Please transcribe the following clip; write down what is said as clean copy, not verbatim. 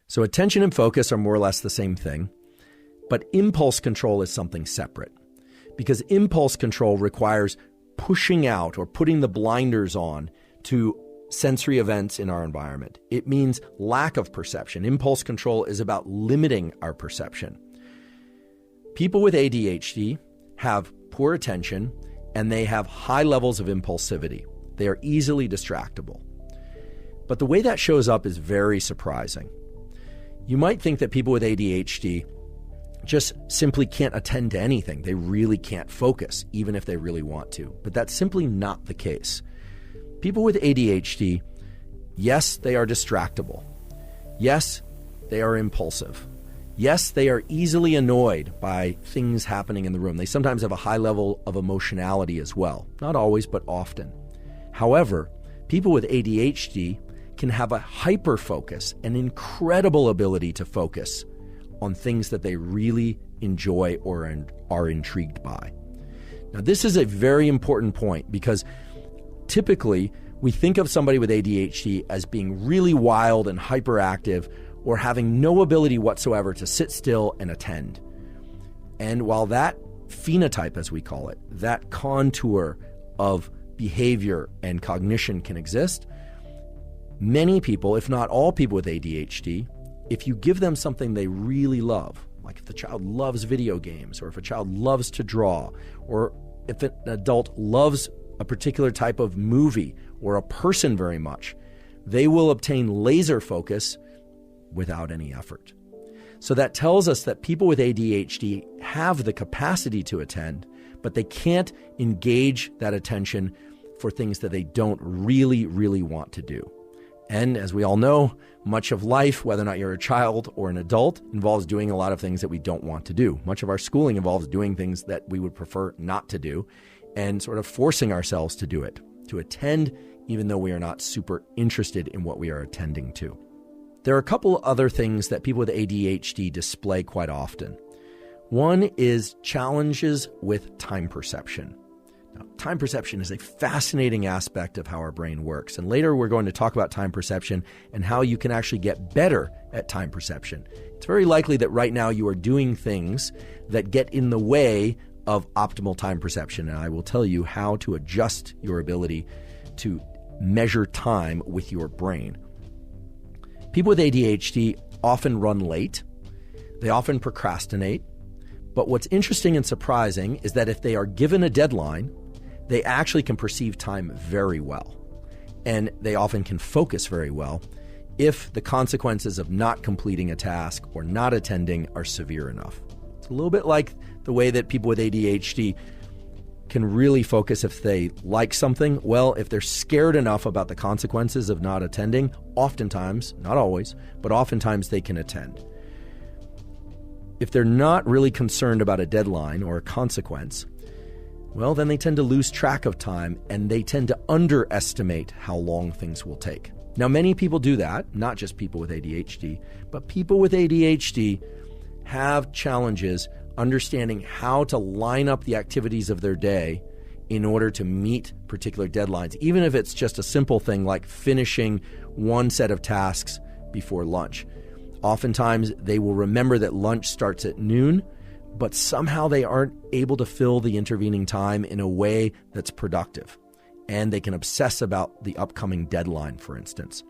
So attention and focus are more or less the same thing, but impulse control is something separate, because impulse control requires pushing out or putting the blinders on to sensory events in our environment. It means lack of perception. Impulse control is about limiting our perception. People with ADHD have poor attention and they have high levels of impulsivity. They are easily distractible. But the way that shows up is very surprising. You might think that people with ADHD just simply can't attend to anything. They really can't focus, even if they really want to. But that's simply not the case. People with ADHD, yes, they are distractible. Yes, they are impulsive. Yes, they are easily annoyed by things happening in the room. They sometimes have a high level of emotionality as well. Not always, but often. However, people with ADHD can have a hyper-focus, an incredible ability to focus on things that they really enjoy or are intrigued by. Now, this is a very important point because typically we think of somebody with ADHD as being really wild and hyperactive or having no ability whatsoever to sit still and attend. And while that phenotype, as we call it, that contour of behavior and cognition can exist, many people, if not all people with ADHD, if you give them something they really love, like if the child loves video games, or if a child loves to draw, or if an adult loves a particular type of movie or a person very much, they will obtain laser focus without any effort. So that tells us that people with ADHD have the capacity to attend, but they can't engage that attention for things that they don't really, really want to do. And as we all know, much of life, whether or not you're a child or an adult, involves doing a lot of things that we don't want to do. Much of our schooling involves doing things that we would prefer not to do and sort of forcing ourselves to do it, to attend even though we are not super interested in what we are attending to. There are a couple other things that people with ADHD display quite often. One is challenges with time perception. Now, time perception is a fascinating aspect of how our brain works. And later we're going to talk about time perception and how you can actually get better at time perception. It's very likely that right now you are doing things that get in the way of optimal time perception. And I will tell you how to adjust your ability to measure time with your brain. People with ADHD often run late. They often procrastinate. But what's interesting and surprising is that if they are given a deadline, they actually can perceive time very well. And they often can focus very well if the consequences of not completing a task or not attending are severe enough. It's a little bit like the way that people with ADHD can really focus if they like something. Well, if they're scared enough about the consequences of not attending, oftentimes, not always, but oftentimes they can attend. If they're not really concerned about a deadline or a consequence, well, then they tend to lose track of time and they tend to underestimate how long things will take. Now, many people do that, not just people with ADHD, but people with ADHD have challenges understanding how to line up the activities of their day in order to meet particular deadlines, even if it's just a simple thing like finishing one set of tasks before lunch. Oftentimes, they will remember that lunch starts at noon, but somehow they aren't able to fill the intervening time in a way that's productive. And they can obsess about the upcoming deadline, for instance.